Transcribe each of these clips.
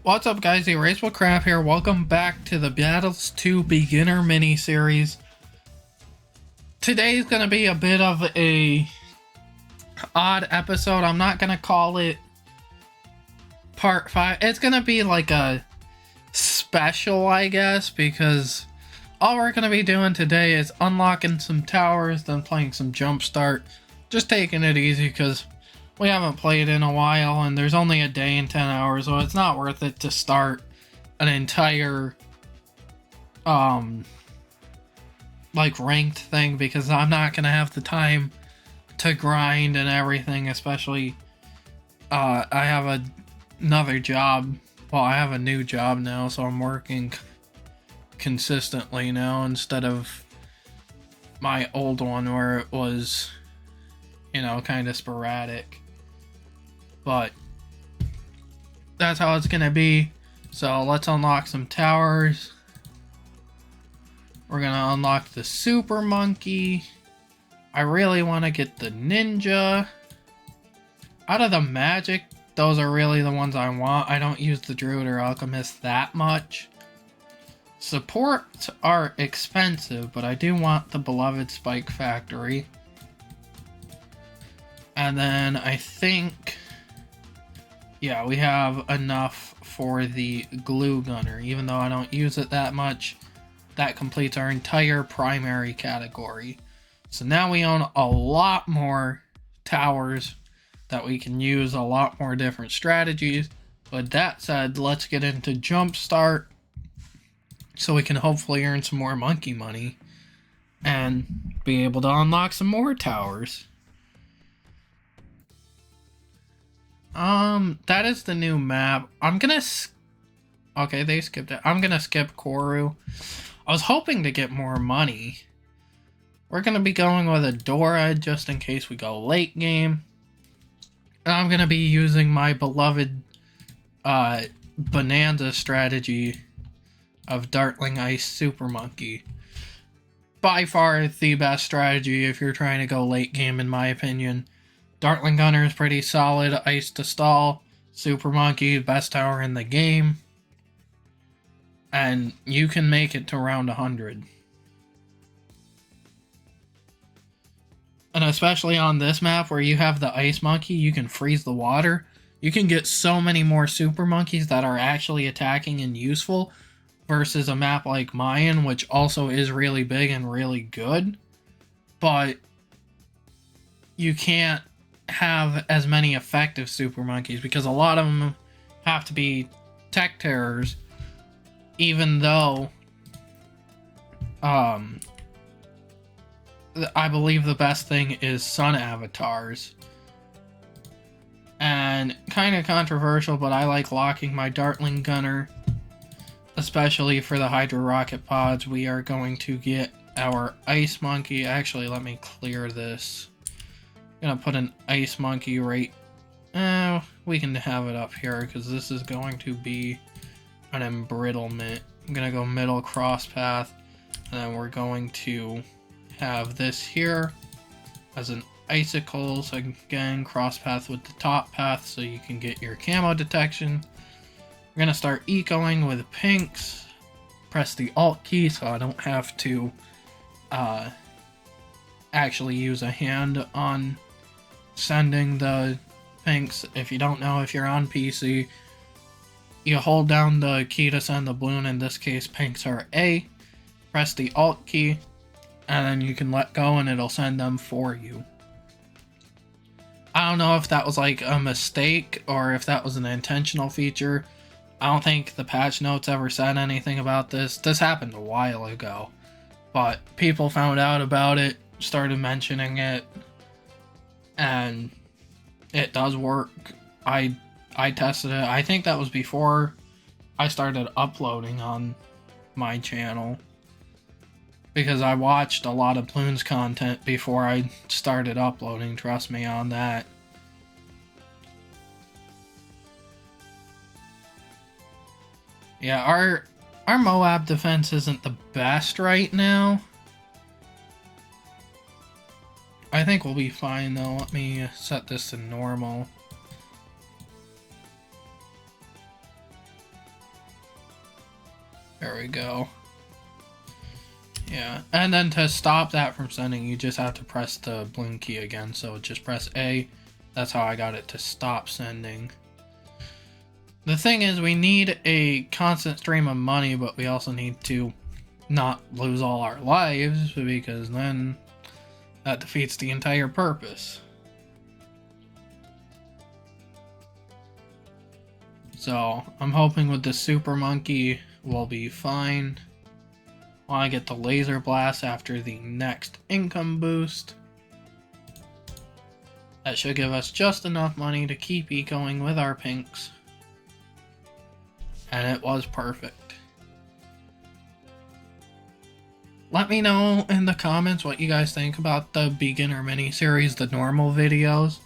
What's up, guys? Erasable Crap here. Welcome back to the Battles 2 Beginner mini-series. Today's gonna be a bit of a odd episode. I'm not gonna call it part 5. It's gonna be like a special, I guess, because all we're gonna be doing today is unlocking some towers, then playing some Jumpstart. Just taking it easy because we haven't played in a while and there's only a day and 10 hours, so it's not worth it to start an entire like ranked thing because I'm not gonna have the time to grind and everything, especially I have another job. Well, I have a new job now, so I'm working consistently now instead of my old one where it was, you know, kind of sporadic. But that's how it's gonna be. So let's unlock some towers. We're gonna unlock the Super Monkey. I really want to get the Ninja. Out of the magic, those are really the ones I want. I don't use the Druid or Alchemist that much. Supports are expensive, but I do want the beloved Spike Factory. And then I think, yeah, we have enough for the Glue Gunner. Even though I don't use it that much, that completes our entire primary category. So now we own a lot more towers that we can use, a lot more different strategies. But that said, let's get into Jumpstart so we can hopefully earn some more monkey money and be able to unlock some more towers. That is the new map. Okay, they skipped it. I'm gonna skip Koru. I was hoping to get more money. We're gonna be going with Adora just in case we go late game. And I'm gonna be using my beloved Bonanza strategy of Dartling Ice Super Monkey. By far the best strategy if you're trying to go late game, in my opinion. Dartling Gunner is pretty solid. Ice to stall. Super Monkey, best tower in the game. And you can make it to round 100. And especially on this map where you have the Ice Monkey, you can freeze the water. You can get so many more Super Monkeys that are actually attacking and useful versus a map like Mayan, which also is really big and really good. But you can't have as many effective Super Monkeys because a lot of them have to be tech terrors, even though I believe the best thing is Sun Avatars. And kind of controversial, but I like locking my Dartling Gunner, especially for the Hydro Rocket Pods. We are going to get our Ice Monkey. Actually, let me clear this. Gonna put an Ice Monkey right. We can have it up here because this is going to be an embrittlement. I'm gonna go middle cross path, and then we're going to have this here as an icicle. So again, cross path with the top path so you can get your camo detection. We're gonna start ecoing with pinks. Press the Alt key so I don't have to actually use a hand on sending the pinks. If you don't know, if you're on PC, you hold down the key to send the balloon. In this case, pinks are A. Press the Alt key, and then you can let go and it'll send them for you. I don't know if that was like a mistake or if that was an intentional feature. I don't think the patch notes ever said anything about this. This happened a while ago, but people found out about it, started mentioning it, and it does work. I tested it. I think that was before I started uploading on my channel, because I watched a lot of Bloons content before I started uploading, trust me on that. Yeah, our Moab defense isn't the best right now. I think we'll be fine though. Let me set this to normal. There we go. Yeah, and then to stop that from sending, you just have to press the balloon key again. So just press A. That's how I got it to stop sending. The thing is, we need a constant stream of money, but we also need to not lose all our lives, because then that defeats the entire purpose. So I'm hoping with the Super Monkey we'll be fine. While I get the Laser Blast after the next income boost. That should give us just enough money to keep ecoing with our pinks. And it was perfect. Let me know in the comments what you guys think about the beginner mini-series, the normal videos.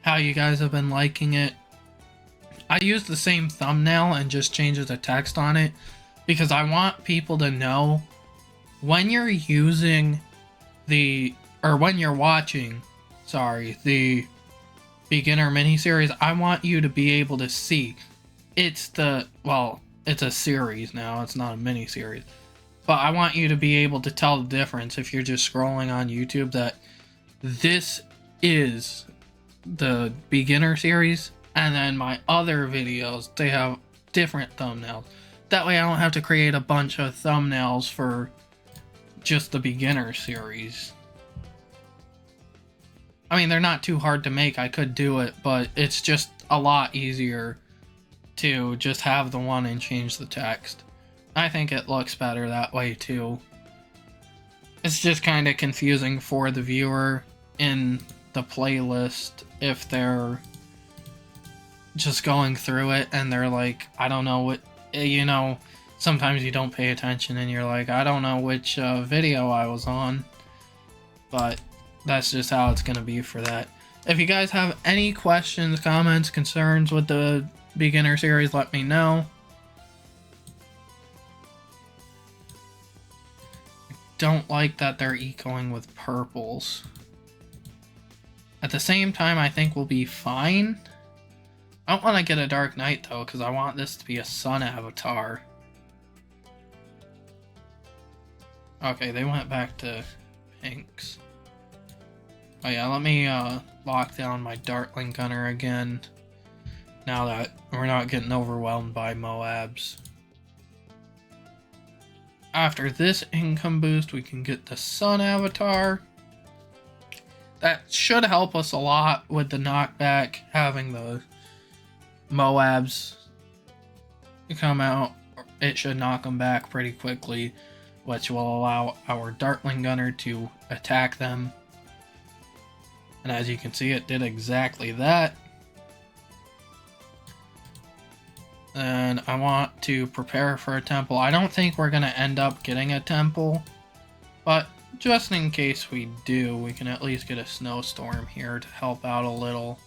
How you guys have been liking it. I use the same thumbnail and just changes the text on it, because I want people to know when you're using when you're watching, the beginner miniseries, I want you to be able to see. It's a series now, it's not a miniseries. But I want you to be able to tell the difference if you're just scrolling on YouTube, that this is the beginner series, and then my other videos, they have different thumbnails. That way I don't have to create a bunch of thumbnails for just the beginner series. I mean, they're not too hard to make, I could do it, but it's just a lot easier to just have the one and change the text. I think it looks better that way too. It's just kind of confusing for the viewer in the playlist if they're just going through it and they're like, I don't know what, sometimes you don't pay attention and you're like, I don't know which video I was on. But that's just how it's going to be for that. If you guys have any questions, comments, concerns with the beginner series, let me know. I don't like that they're ecoing with purples. At the same time, I think we'll be fine. I don't want to get a Dark Knight though, because I want this to be a sun avatar. Okay, they went back to pinks. Oh yeah, let me lock down my Darkling Gunner again, now that we're not getting overwhelmed by Moabs. After this income boost, we can get the Sun Avatar. That should help us a lot with the knockback, having the Moabs come out. It should knock them back pretty quickly, which will allow our Darkling Gunner to attack them. And as you can see, it did exactly that. And I want to prepare for a temple. I don't think we're going to end up getting a temple, but just in case we do, we can at least get a snowstorm here to help out a little.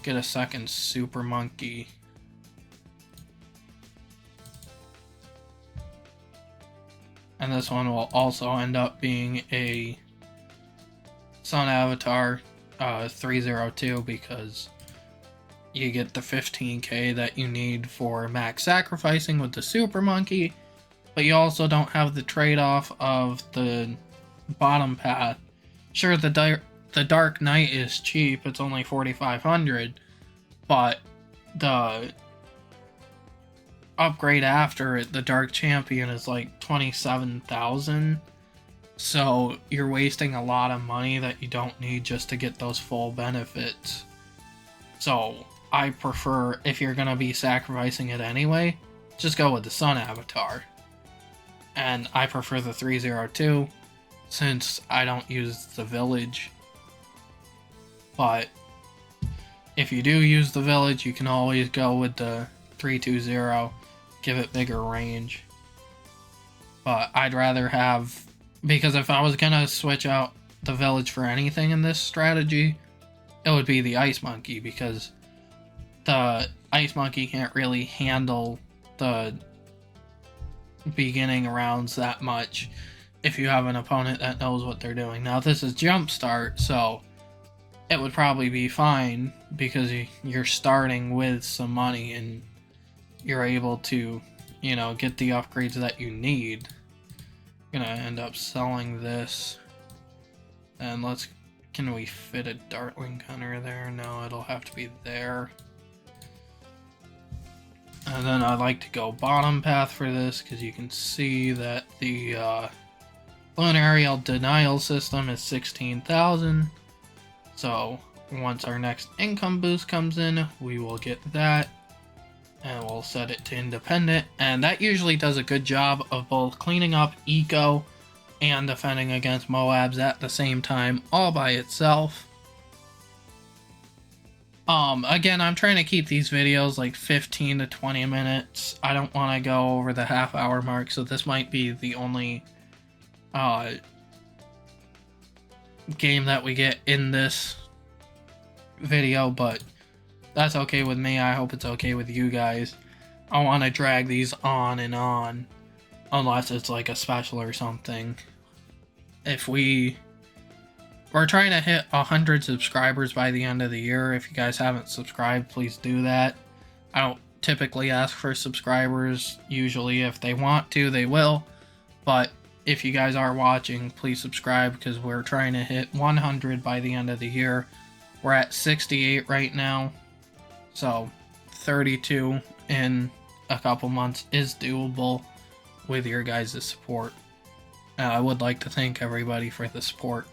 Get a second Super Monkey. And this one will also end up being a Sun Avatar 302, because you get the 15k that you need for max sacrificing with the Super Monkey, but you also don't have the trade-off of the bottom path. Sure, the Dark Knight is cheap, it's only 4,500, but the upgrade after it, the Dark Champion, is like 27,000. So you're wasting a lot of money that you don't need just to get those full benefits. So I prefer, if you're going to be sacrificing it anyway, just go with the Sun Avatar. And I prefer the 302 since I don't use the village. But if you do use the village, you can always go with the 320, give it bigger range. But I'd rather have, because if I was gonna switch out the village for anything in this strategy, it would be the Ice Monkey, because the Ice Monkey can't really handle the beginning rounds that much if you have an opponent that knows what they're doing. Now this is Jumpstart, so it would probably be fine because you're starting with some money and you're able to you know, get the upgrades that you need. I'm gonna end up selling this. And can we fit a Dartling Gunner there? No, it'll have to be there. And then I like to go bottom path for this because you can see that the Balloon Aerial Denial System is 16,000. So once our next income boost comes in, we will get that. And we'll set it to independent. And that usually does a good job of both cleaning up eco and defending against Moabs at the same time, all by itself. Again, I'm trying to keep these videos like 15 to 20 minutes. I don't want to go over the half-hour mark, so this might be the only game that we get in this video, but that's okay with me. I hope it's okay with you guys. I want to drag these on and on, unless it's like a special or something. If we're trying to hit 100 subscribers by the end of the year. If you guys haven't subscribed, please do that. I don't typically ask for subscribers. Usually if they want to, they will. But if you guys are watching, please subscribe because we're trying to hit 100 by the end of the year. We're at 68 right now. So 32 in a couple months is doable with your guys' support. I would like to thank everybody for the support.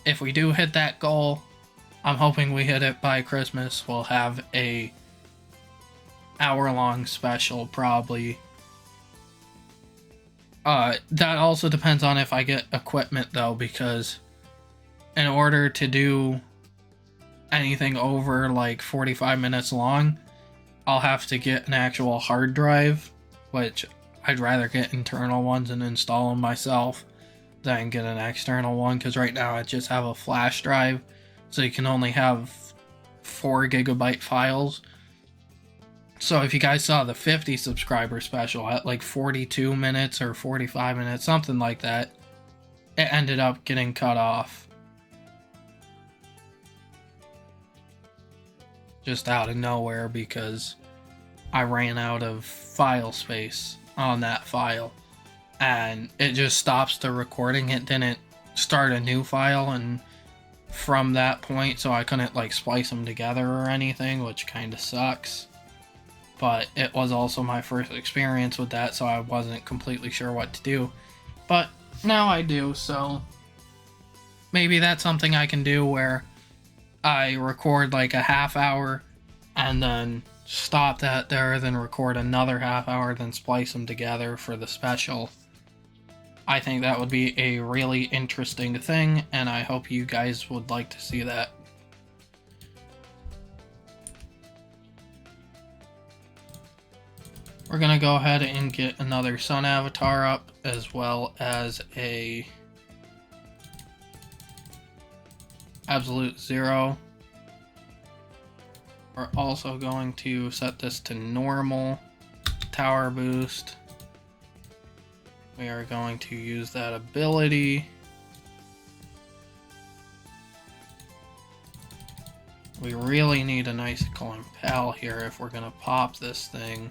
If we do hit that goal, I'm hoping we hit it by Christmas. We'll have a hour-long special, probably. That also depends on if I get equipment, though, because in order to do anything over, like, 45 minutes long, I'll have to get an actual hard drive, which I'd rather get internal ones and install them myself than get an external one, because right now I just have a flash drive, so you can only have 4 GB files. So if you guys saw the 50 subscriber special at like 42 minutes or 45 minutes, something like that, it ended up getting cut off. Just out of nowhere because I ran out of file space on that file. And it just stops the recording. It didn't start a new file, and from that point, so I couldn't like splice them together or anything, which kind of sucks. But it was also my first experience with that, so I wasn't completely sure what to do. But now I do, so maybe that's something I can do where I record like a half hour and then stop that there, then record another half hour, then splice them together for the special. I think that would be a really interesting thing, and I hope you guys would like to see that. We're gonna go ahead and get another Sun Avatar up, as well as a Absolute Zero. We're also going to set this to normal tower boost. We are going to use that ability. We really need an Icicle Impel here if we're going to pop this thing.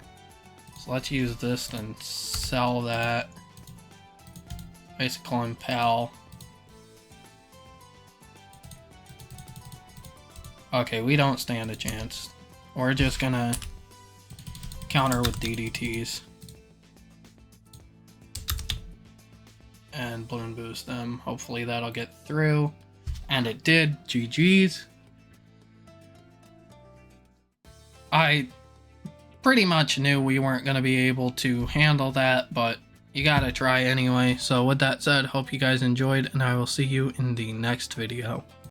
So let's use this and sell that. Icicle Impel. Okay, we don't stand a chance. We're just going to counter with DDTs. And balloon boost them. Hopefully that'll get through. And it did. GG's. I pretty much knew we weren't going to be able to handle that, but you gotta try anyway. So with that said, hope you guys enjoyed, and I will see you in the next video.